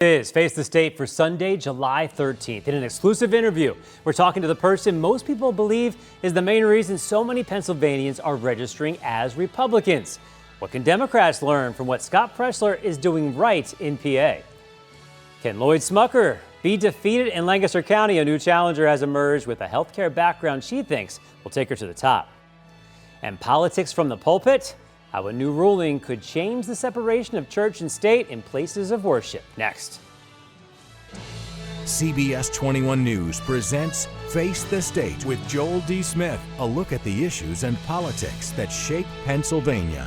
Is Face the State for Sunday, July 13th. In an exclusive interview, we're talking to the person most people believe is the main reason so many Pennsylvanians are registering as Republicans. What can Democrats learn from what Scott Presler is doing right in PA? Can Lloyd Smucker be defeated in Lancaster County? A new challenger has emerged with a healthcare background she thinks will take her to the top. And politics from the pulpit? How a new ruling could change the separation of church and state in places of worship. Next. CBS 21 News presents Face the State with Joel D. Smith. A look at the issues and politics that shape Pennsylvania.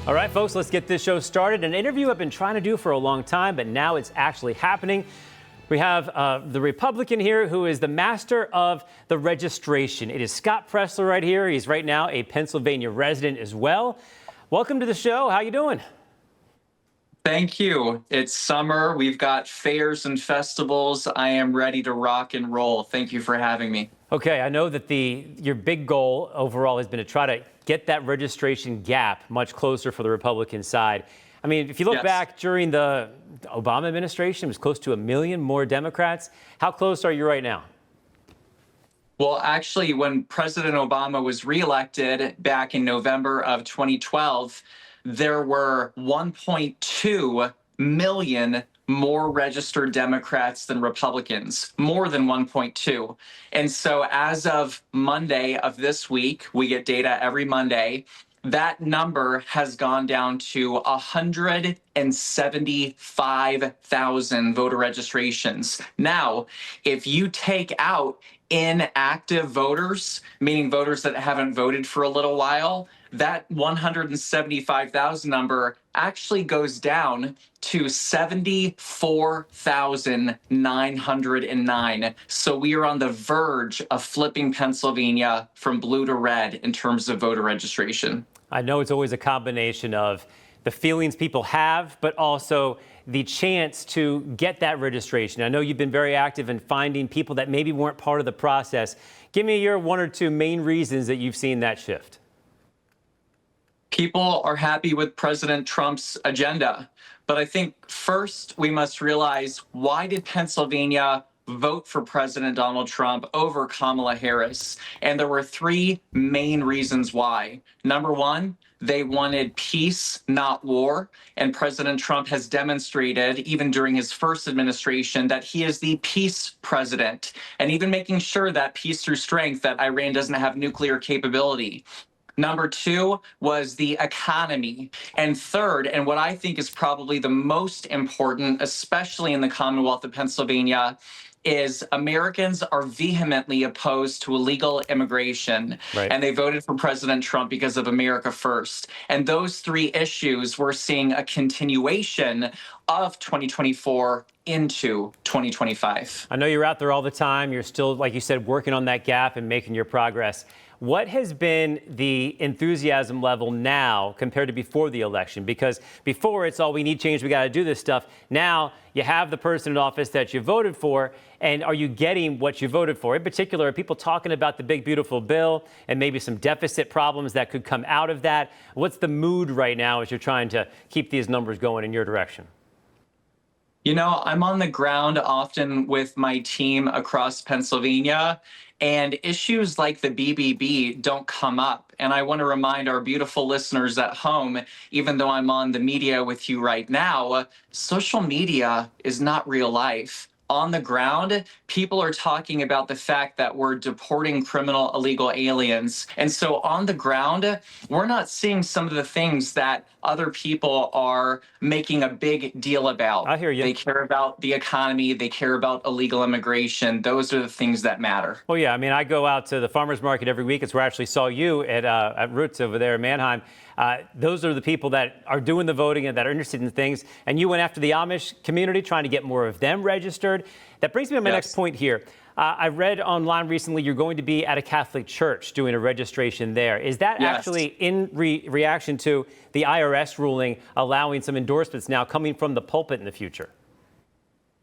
All right, folks, let's get this show started. An interview I've been trying to do for a long time, but now it's actually happening. We have the Republican here who is the master of the registration. It is Scott Presler right here. He's right now a Pennsylvania resident as well. Welcome to the show. How you doing? Thank you. It's summer. We've got fairs and festivals. I am ready to rock and roll. Thank you for having me. Okay, I know that your big goal overall has been to try to get that registration gap much closer for the Republican side. I mean, if you look back during the Obama administration, it was close to 1 million more Democrats. How close are you right now? Well, actually, when President Obama was reelected back in November of 2012, there were 1.2 million more registered Democrats than Republicans, more than 1.2. And so as of Monday of this week, we get data every Monday, that number has gone down to 175,000 voter registrations. Now, if you take out inactive voters, meaning voters that haven't voted for a little while, that 175,000 number actually goes down to 74,909. So we are on the verge of flipping Pennsylvania from blue to red in terms of voter registration. I know it's always a combination of the feelings people have, but also the chance to get that registration. I know you've been very active in finding people that maybe weren't part of the process. Give me your one or two main reasons that you've seen that shift. People are happy with President Trump's agenda. But I think first we must realize, why did Pennsylvania vote for President Donald Trump over Kamala Harris? And there were three main reasons why. Number one, they wanted peace, not war. And President Trump has demonstrated, even during his first administration, that he is the peace president, and even making sure that peace through strength, that Iran doesn't have nuclear capability. Number two was the economy. And third, and what I think is probably the most important, especially in the Commonwealth of Pennsylvania, is Americans are vehemently opposed to illegal immigration. Right. And they voted for President Trump because of America First. And those three issues, we're seeing a continuation of 2024 into 2025. I know you're out there all the time. You're still, like you said, working on that gap and making your progress. What has been the enthusiasm level now compared to before the election? Because before it's all we need change, we got to do this stuff. Now you have the person in office that you voted for, and are you getting what you voted for? In particular, are people talking about the big, beautiful bill and maybe some deficit problems that could come out of that? What's the mood right now as you're trying to keep these numbers going in your direction? You know, I'm on the ground often with my team across Pennsylvania, and issues like the BBB don't come up. And I want to remind our beautiful listeners at home, even though I'm on the media with you right now, social media is not real life. On the ground, people are talking about the fact that we're deporting criminal illegal aliens. And so on the ground, we're not seeing some of the things that other people are making a big deal about. I hear you. They care about the economy. They care about illegal immigration. Those are the things that matter. Well, yeah, I mean, I go out to the farmer's market every week. It's where I actually saw you at Roots over there in Manheim. Those are the people that are doing the voting and that are interested in things. And you went after the Amish community, trying to get more of them registered. That brings me to my next point here. I read online recently you're going to be at a Catholic church doing a registration there. Is that actually in reaction to the IRS ruling allowing some endorsements now coming from the pulpit in the future?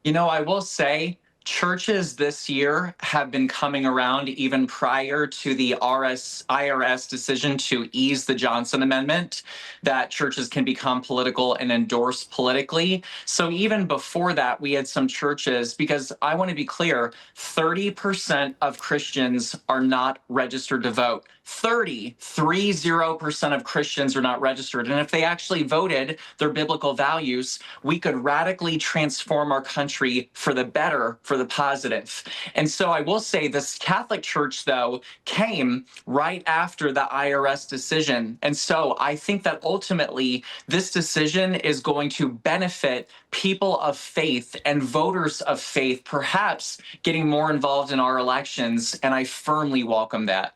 You know, I will say Churches this year have been coming around even prior to the IRS decision to ease the Johnson Amendment, that churches can become political and endorse politically. So even before that, we had some churches, because I want to be clear, 30% of Christians are not registered to vote. 30% of Christians are not registered. And if they actually voted their biblical values, we could radically transform our country for the better, for the positive. And so I will say this Catholic Church, though, came right after the IRS decision. And so I think that ultimately this decision is going to benefit people of faith and voters of faith, perhaps getting more involved in our elections. And I firmly welcome that.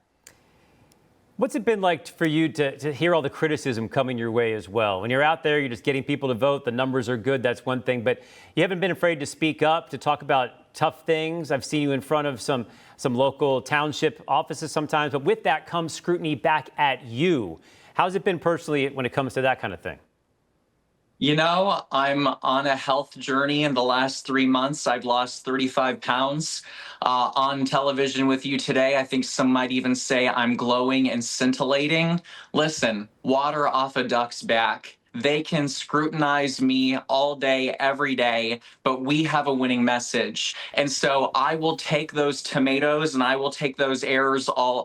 What's it been like for you to hear all the criticism coming your way as well? When you're out there, you're just getting people to vote, the numbers are good, that's one thing, but you haven't been afraid to speak up, to talk about tough things. I've seen you in front of some local township offices sometimes, but with that comes scrutiny back at you. How's it been personally when it comes to that kind of thing? You know, I'm on a health journey. In the last 3 months, I've lost 35 pounds. On television with you today, I think some might even say I'm glowing and scintillating. Listen, water off a duck's back. They can scrutinize me all day, every day, but we have a winning message. And so I will take those tomatoes and I will take those arrows all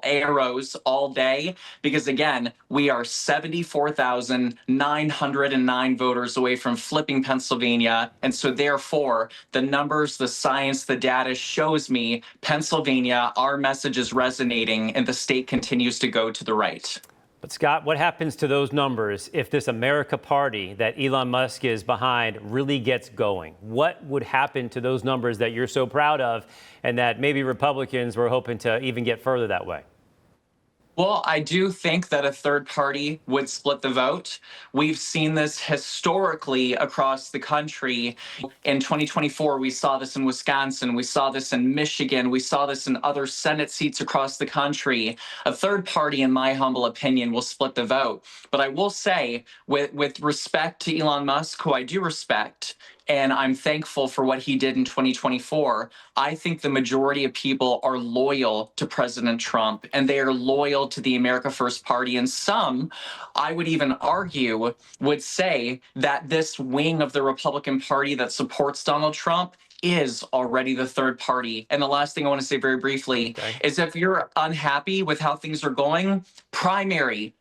day, because again, we are 74,909 voters away from flipping Pennsylvania. And so therefore, the numbers, the science, the data shows me Pennsylvania, our message is resonating and the state continues to go to the right. But Scott, what happens to those numbers if this America party that Elon Musk is behind really gets going? What would happen to those numbers that you're so proud of and that maybe Republicans were hoping to even get further that way? Well, I do think that a third party would split the vote. We've seen this historically across the country. In 2024, we saw this in Wisconsin. We saw this in Michigan. We saw this in other Senate seats across the country. A third party, in my humble opinion, will split the vote. But I will say, with respect to Elon Musk, who I do respect, and I'm thankful for what he did in 2024. I think the majority of people are loyal to President Trump, and they are loyal to the America First Party. And some, I would even argue, would say that this wing of the Republican Party that supports Donald Trump is already the third party. And the last thing I want to say very briefly is, if you're unhappy with how things are going, primary.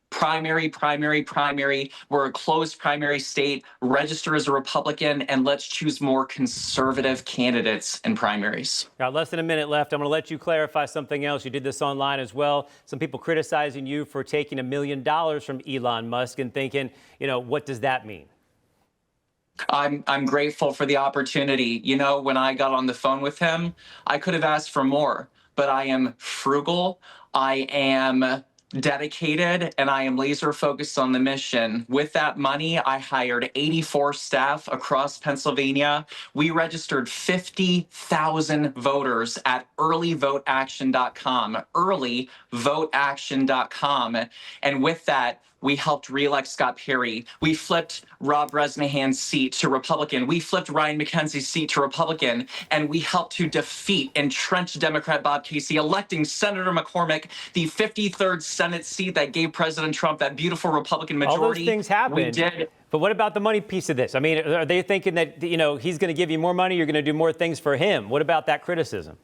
We're a closed primary state. Register as a Republican, and let's choose more conservative candidates in primaries. Got less than a minute left. I'm going to let you clarify something else. You did this online as well. Some people criticizing you for taking $1 million from Elon Musk and thinking, what does that mean? I'm grateful for the opportunity. When I got on the phone with him, I could have asked for more, but I am frugal. I am dedicated, and I am laser focused on the mission. With that money, I hired 84 staff across Pennsylvania. We registered 50,000 voters at earlyvoteaction.com, earlyvoteaction.com. And with that, we helped reelect Scott Perry. We flipped Rob Bresnahan's seat to Republican. We flipped Ryan McKenzie's seat to Republican. And we helped to defeat entrenched Democrat Bob Casey, electing Senator McCormick, the 53rd Senate seat that gave President Trump that beautiful Republican majority. All those things happened. We did. But what about the money piece of this? I mean, are they thinking that, he's going to give you more money, you're going to do more things for him? What about that criticism?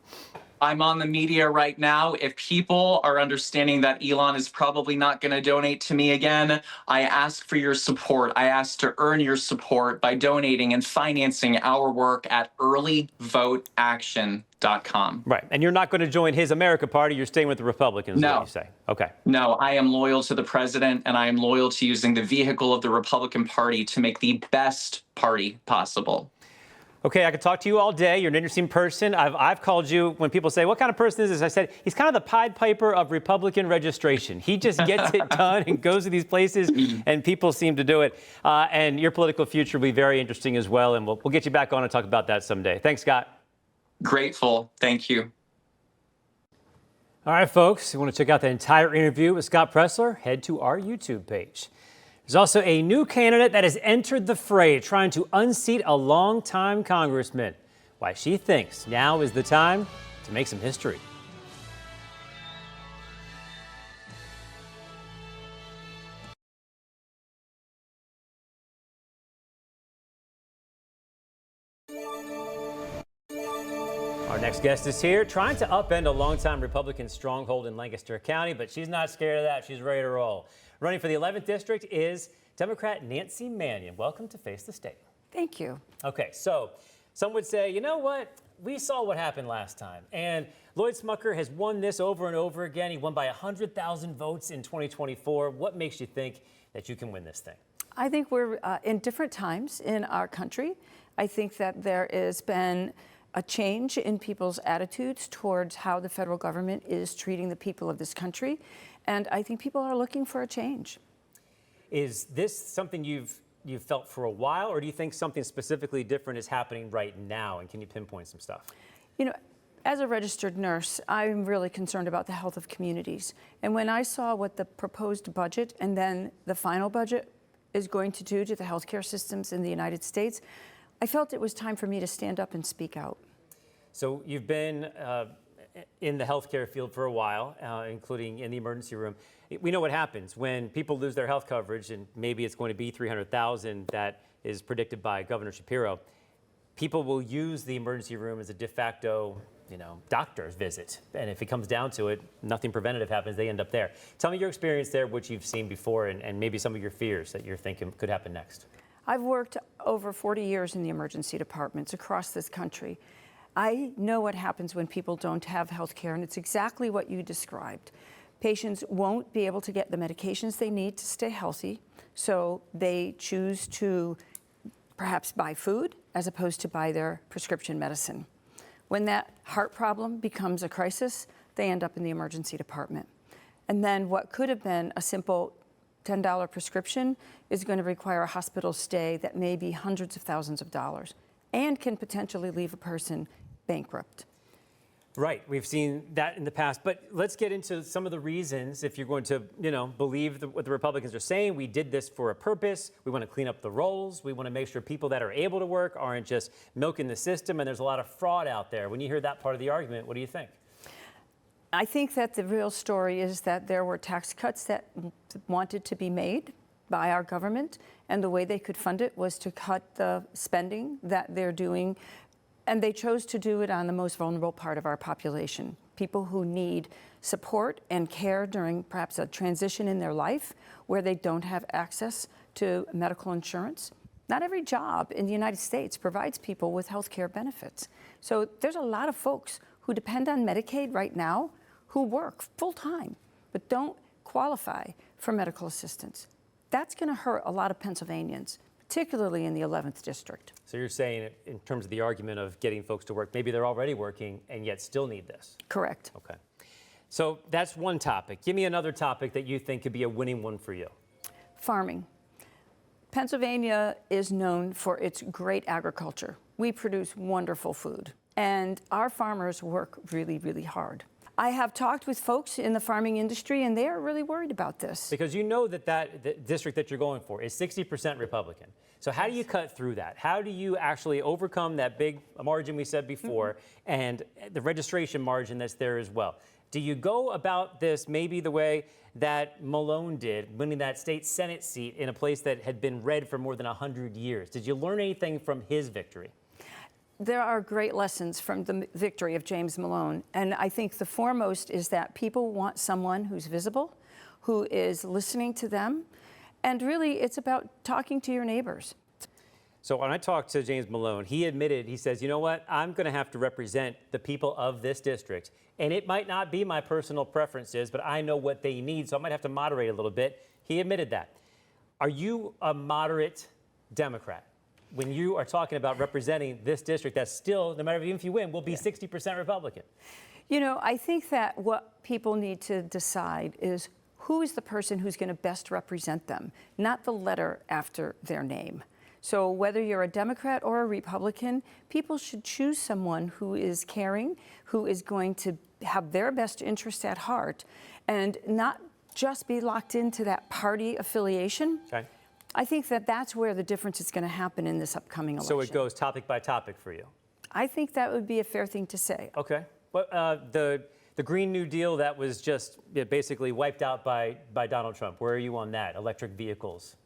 I'm on the media right now. If people are understanding that Elon is probably not going to donate to me again, I ask for your support. I ask to earn your support by donating and financing our work at earlyvoteaction.com. Right. And you're not going to join his America party. You're staying with the Republicans, no. You say. Okay. No, I am loyal to the president, and I am loyal to using the vehicle of the Republican Party to make the best party possible. Okay, I could talk to you all day. You're an interesting person. I've called you when people say, what kind of person is this? I said, he's kind of the Pied Piper of Republican registration. He just gets it done and goes to these places, and people seem to do it. And your political future will be very interesting as well, and we'll get you back on and talk about that someday. Thanks, Scott. Grateful. Thank you. All right, folks, if you want to check out the entire interview with Scott Presler, head to our YouTube page. There's also a new candidate that has entered the fray, trying to unseat a longtime congressman. why she thinks now is the time to make some history. Our next guest is here trying to upend a longtime Republican stronghold in Lancaster County, but she's not scared of that. She's ready to roll. Running for the 11th District is Democrat Nancy Mannion. Welcome to Face the State. Thank you. Okay, so some would say, you know what? We saw what happened last time. And Lloyd Smucker has won this over and over again. He won by 100,000 votes in 2024. What makes you think that you can win this thing? I think we're in different times in our country. I think that there has been a change in people's attitudes towards how the federal government is treating the people of this country. And I think people are looking for a change. Is this something you've felt for a while, or do you think something specifically different is happening right now? And can you pinpoint some stuff? You know, as a registered nurse, I'm really concerned about the health of communities. And when I saw what the proposed budget and then the final budget is going to do to the healthcare systems in the United States, I felt it was time for me to stand up and speak out. So you've been in the healthcare field for a while, including in the emergency room. We know what happens when people lose their health coverage, and maybe it's going to be 300,000 that is predicted by Governor Shapiro. People will use the emergency room as a de facto, doctor's visit. And if it comes down to it, nothing preventative happens, they end up there. Tell me your experience there, what you've seen before, and maybe some of your fears that you're thinking could happen next. I've worked over 40 years in the emergency departments across this country. I know what happens when people don't have health care, and it's exactly what you described. Patients won't be able to get the medications they need to stay healthy, so they choose to perhaps buy food as opposed to buy their prescription medicine. When that heart problem becomes a crisis, they end up in the emergency department. And then what could have been a simple $10 prescription is going to require a hospital stay that may be hundreds of thousands of dollars and can potentially leave a person bankrupt. Right, we've seen that in the past, but let's get into some of the reasons. If you're going to, believe what the Republicans are saying, we did this for a purpose. We want to clean up the rolls. We want to make sure people that are able to work aren't just milking the system, and there's a lot of fraud out there. When you hear that part of the argument, what do you think? I think that the real story is that there were tax cuts that wanted to be made by our government, and the way they could fund it was to cut the spending that they're doing. And they chose to do it on the most vulnerable part of our population, people who need support and care during perhaps a transition in their life where they don't have access to medical insurance. Not every job in the United States provides people with health care benefits. So there's a lot of folks who depend on Medicaid right now who work full-time but don't qualify for medical assistance. That's going to hurt a lot of Pennsylvanians, particularly in the 11th District. So you're saying in terms of the argument of getting folks to work, maybe they're already working and yet still need this? Correct. Okay. So that's one topic. Give me another topic that you think could be a winning one for you. Farming. Pennsylvania is known for its great agriculture. We produce wonderful food, and our farmers work really, really hard. I have talked with folks in the farming industry, and they are really worried about this. Because you know that the district that you're going for is 60% Republican. So how do you cut through that? How do you actually overcome that big margin we said before and the registration margin that's there as well? Do you go about this maybe the way that Malone did, winning that state Senate seat in a place that had been red for more than 100 years? Did you learn anything from his victory? There are great lessons from the victory of James Malone, and I think the foremost is that people want someone who's visible, who is listening to them, and really it's about talking to your neighbors. So when I talked to James Malone, he admitted, he says, you know what, I'm going to have to represent the people of this district, and it might not be my personal preferences, but I know what they need, so I might have to moderate a little bit. He admitted that. Are you a moderate Democrat? When you are talking about representing this district that's still, no matter even if you win, will be 60% Republican? You know, I think that what people need to decide is who is the person who's going to best represent them, not the letter after their name. So whether you're a Democrat or a Republican, people should choose someone who is caring, who is going to have their best interests at heart, and not just be locked into that party affiliation. Okay. I think that that's where the difference is going to happen in this upcoming election. So it goes topic by topic for you? I think that would be a fair thing to say. Okay. But the Green New Deal that was just basically wiped out by Donald Trump, where are you on that? Electric vehicles?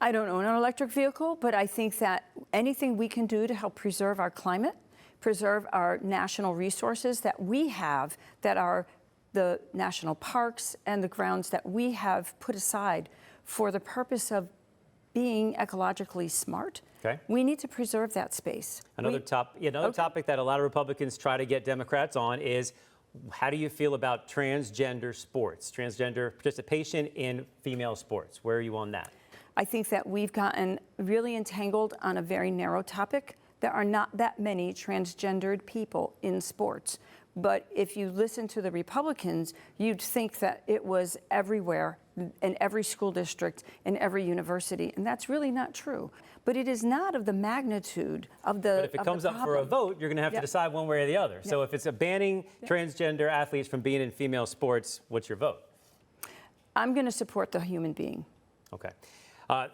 I don't own an electric vehicle, but I think that anything we can do to help preserve our climate, preserve our national resources that we have, that are the national parks and the grounds that we have put aside for the purpose of being ecologically smart. Okay. We need to preserve that space. Another topic that a lot of Republicans try to get Democrats on is, how do you feel about transgender sports, transgender participation in female sports? Where are you on that? I think that we've gotten really entangled on a very narrow topic. There are not that many transgendered people in sports. But if you listen to the Republicans, you'd think that it was everywhere, in every school district, in every university, and that's really not true. But it is not of the magnitude of the But if it comes up for a vote, you're going to have to decide one way or the other. So if it's banning transgender athletes from being in female sports, what's your vote? I'm going to support the human being. Okay.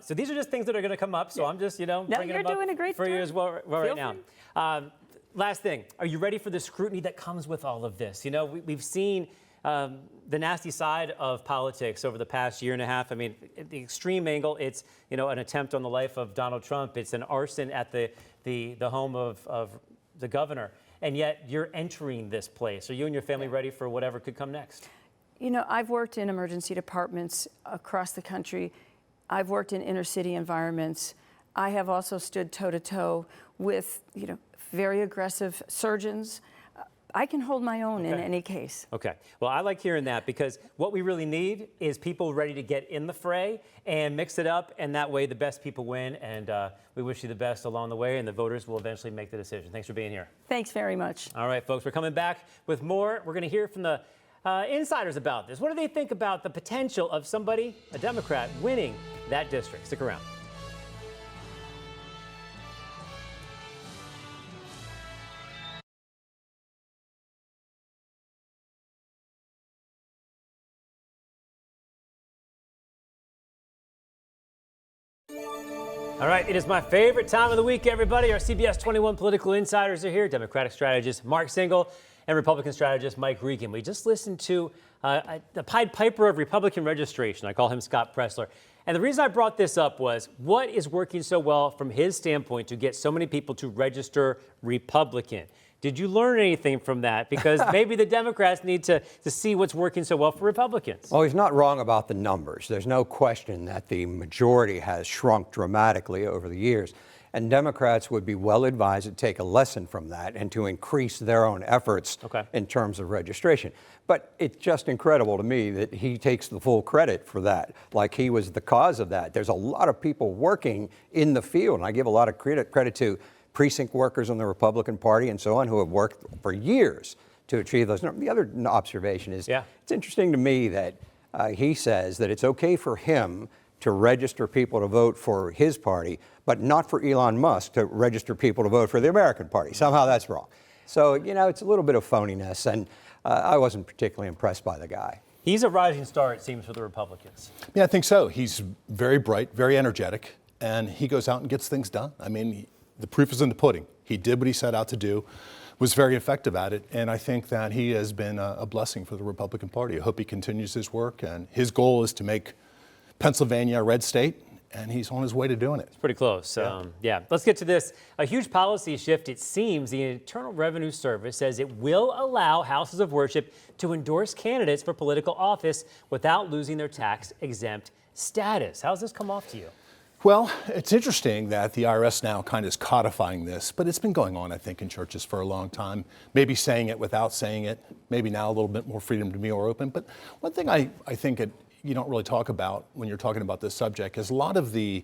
So these are just things that are going to come up. So I'm just, bringing them up doing a great for you job. as well right now. Last thing, are you ready for the scrutiny that comes with all of this? We've seen the nasty side of politics over the past year and a half. I mean, at the extreme angle, it's an attempt on the life of Donald Trump. It's an arson at the home of the governor, and yet you're entering this place. Are you and your family ready for whatever could come next? I've worked in emergency departments across the country. I've worked in inner city environments. I have also stood toe to toe with very aggressive surgeons. I can hold my own in any case. Okay. Well, I like hearing that, because what we really need is people ready to get in the fray and mix it up, and that way the best people win. And we wish you the best along the way, and the voters will eventually make the decision. Thanks for being here. Thanks very much. All right, folks, we're coming back with more. We're going to hear from the insiders about this. What do they think about the potential of somebody, a Democrat, winning that district? Stick around. All right, it is my favorite time of the week, everybody. Our CBS 21 political insiders are here. Democratic strategist Mark Singal and Republican strategist Mike Regan. We just listened to the Pied Piper of Republican registration. I call him Scott Presler. And the reason I brought this up was, what is working so well from his standpoint to get so many people to register Republican? Did you learn anything from that? Because maybe the Democrats need to see what's working so well for Republicans. Well, he's not wrong about the numbers. There's no question that the majority has shrunk dramatically over the years. And Democrats would be well advised to take a lesson from that and to increase their own efforts in terms of registration. But it's just incredible to me that he takes the full credit for that, like he was the cause of that. There's a lot of people working in the field, and I give a lot of credit to precinct workers in the Republican Party and so on, who have worked for years to achieve those numbers. The other observation is, it's interesting to me that he says that it's okay for him to register people to vote for his party, but not for Elon Musk to register people to vote for the American Party. Somehow that's wrong. So, it's a little bit of phoniness, and I wasn't particularly impressed by the guy. He's a rising star, it seems, for the Republicans. Yeah, I think so. He's very bright, very energetic, and he goes out and gets things done. I mean, the proof is in the pudding. He did what he set out to do, was very effective at it, and I think that he has been a blessing for the Republican Party. I hope he continues his work, and his goal is to make Pennsylvania a red state, and he's on his way to doing it. It's pretty close. Let's get to this. A huge policy shift. It seems the Internal Revenue Service says it will allow houses of worship to endorse candidates for political office without losing their tax-exempt status. How's this come off to you? Well, it's interesting that the IRS now kind of is codifying this, but it's been going on, I think, in churches for a long time. Maybe saying it without saying it. Maybe now a little bit more freedom to be more open. But one thing I think you don't really talk about when you're talking about this subject is a lot of the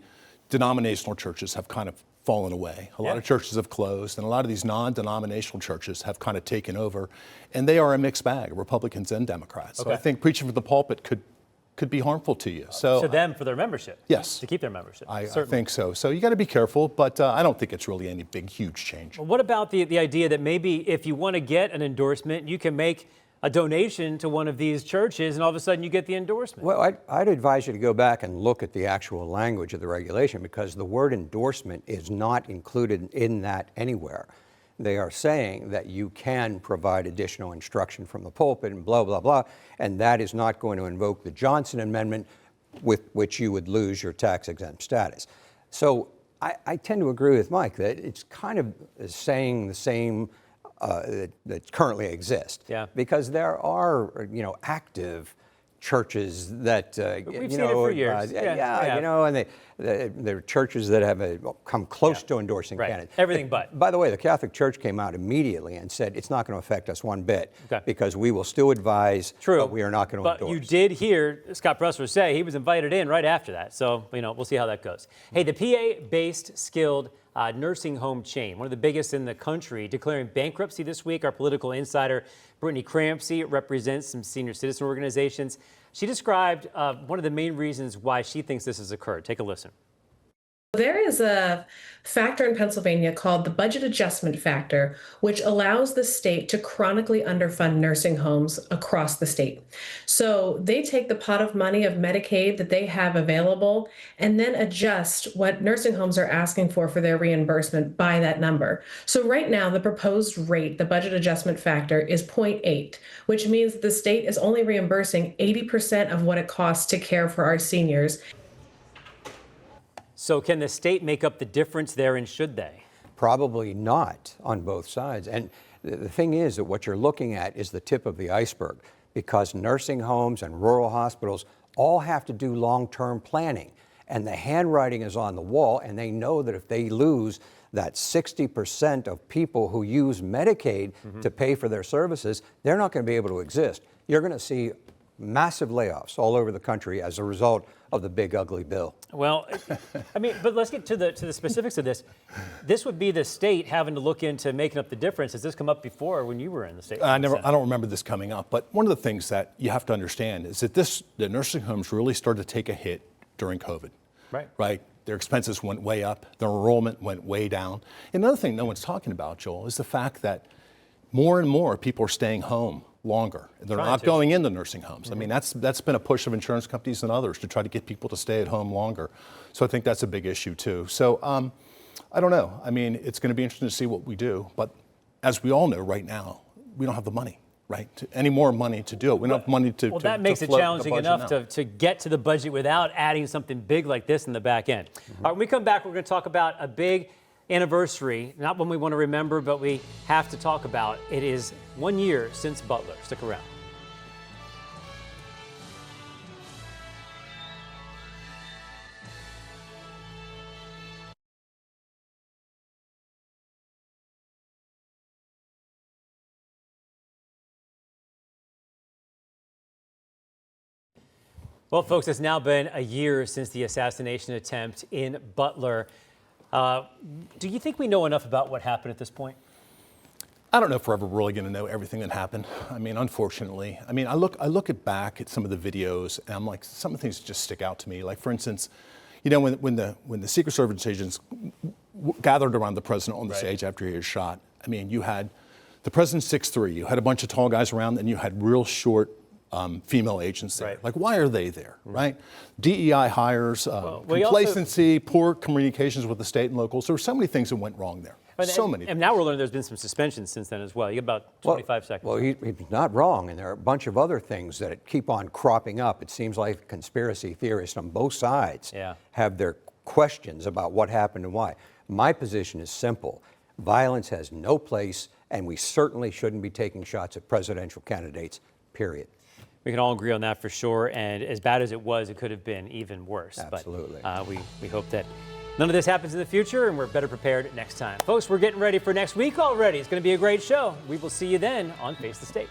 denominational churches have kind of fallen away. A lot of churches have closed, and a lot of these non-denominational churches have kind of taken over, and they are a mixed bag, Republicans and Democrats. So I think preaching from the pulpit could be harmful to you. So to them, for their membership? Yes. To keep their membership? I think so. So you got to be careful, but I don't think it's really any big, huge change. Well, what about the idea that maybe if you want to get an endorsement, you can make a donation to one of these churches and all of a sudden you get the endorsement? Well, I'd advise you to go back and look at the actual language of the regulation, because the word endorsement is not included in that anywhere. they are saying that you can provide additional instruction from the pulpit and blah, blah, blah, and that is not going to invoke the Johnson Amendment, with which you would lose your tax-exempt status. So I tend to agree with Mike that it's kind of saying the same that currently exist. Yeah. Because there are, active churches that, We've seen it for years. and there are churches that have come close to endorsing Right. candidates. Everything but. By the way, the Catholic Church came out immediately and said it's not going to affect us one bit because we will still advise, but we are not going to endorse. But you did hear Scott Presler say he was invited in right after that. So, we'll see how that goes. Hey, the PA-based skilled nursing home chain, one of the biggest in the country, declaring bankruptcy this week. Our political insider, Brittany Crampsey, represents some senior citizen organizations. She described one of the main reasons why she thinks this has occurred. Take a listen. There is a factor in Pennsylvania called the budget adjustment factor, which allows the state to chronically underfund nursing homes across the state. So they take the pot of money of Medicaid that they have available and then adjust what nursing homes are asking for their reimbursement by that number. So right now, the proposed rate, the budget adjustment factor, is 0.8, which means that the state is only reimbursing 80% of what it costs to care for our seniors. So can the state make up the difference there, and should they? Probably not on both sides. And the thing is that what you're looking at is the tip of the iceberg, because nursing homes and rural hospitals all have to do long-term planning. And the handwriting is on the wall, and they know that if they lose that 60% of people who use Medicaid to pay for their services, they're not going to be able to exist. You're going to see massive layoffs all over the country as a result of the big ugly bill. Well, but let's get to the specifics of this. This would be the state having to look into making up the difference. Has this come up before when you were in the state? I don't remember this coming up, but one of the things that you have to understand is that the nursing homes really started to take a hit during COVID. Right. Their expenses went way up. Their enrollment went way down. Another thing no one's talking about, Joel, is the fact that more and more people are staying home longer. They're not going into nursing homes. I mean, that's been a push of insurance companies and others to try to get people to stay at home longer. So I think that's a big issue too. So I don't know. I mean, it's going to be interesting to see what we do. But as we all know right now, we don't have the money, right? Any more money to do it. We don't have money to. Well, that makes it challenging enough to get to the budget without adding something big like this in the back end. All right, when we come back, we're going to talk about a big anniversary, not one we want to remember, but we have to talk about. It is 1 year since Butler. Stick around. Well, folks, it's now been a year since the assassination attempt in Butler. Do you think we know enough about what happened at this point? I don't know if we're ever really going to know everything that happened. I mean, unfortunately. I mean, I look back at some of the videos, and I'm like, some of the things just stick out to me. Like, for instance, when the Secret Service agents gathered around the president on the stage after he was shot, I mean, you had the president 6'3", you had a bunch of tall guys around, and you had real short female agents there. Like, why are they there, right? DEI hires, complacency, poor communications with the state and locals. There were so many things that went wrong there. So many. And now we're learning there's been some suspensions since then as well. You got about 25 seconds. Well, he's not wrong, and there are a bunch of other things that keep on cropping up. It seems like conspiracy theorists on both sides have their questions about what happened and why. My position is simple. Violence has no place, and we certainly shouldn't be taking shots at presidential candidates, period. We can all agree on that for sure. And as bad as it was, it could have been even worse. Absolutely. But we hope that none of this happens in the future, and we're better prepared next time. Folks, we're getting ready for next week already. It's going to be a great show. We will see you then on Face the State.